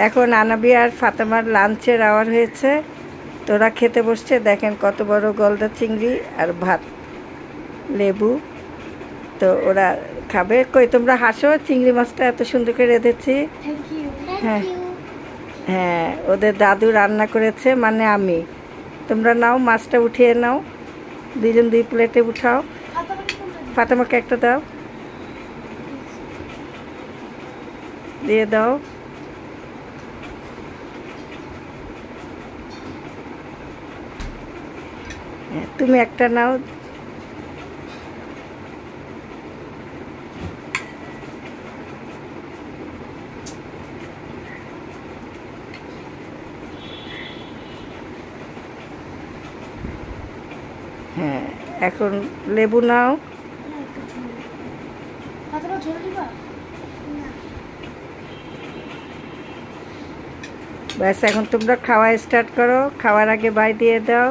এখন আনাবি আর ফাতেমার লাঞ্চের আওয়ার হয়েছে, তোরা খেতে বসছে। দেখেন কত বড় গলদা চিংড়ি আর ভাত, লেবু। তো ওরা খাবে। কই তোমরা হাসো, চিংড়ি মাছটা এত সুন্দর করে রেঁধেছি। হ্যাঁ হ্যাঁ, ওদের দাদু রান্না করেছে, মানে আমি। তোমরা নাও, মাছটা উঠিয়ে নাও, দুইজন দুই প্লেটে উঠাও। ফাতেমাকে একটা দাও, দিয়ে দাও। তুমি একটা নাও। হ্যাঁ, এখন লেবু নাও। ব্যাস, এখন তোমরা খাওয়া স্টার্ট করো। খাওয়ার আগে বাই দিয়ে দাও।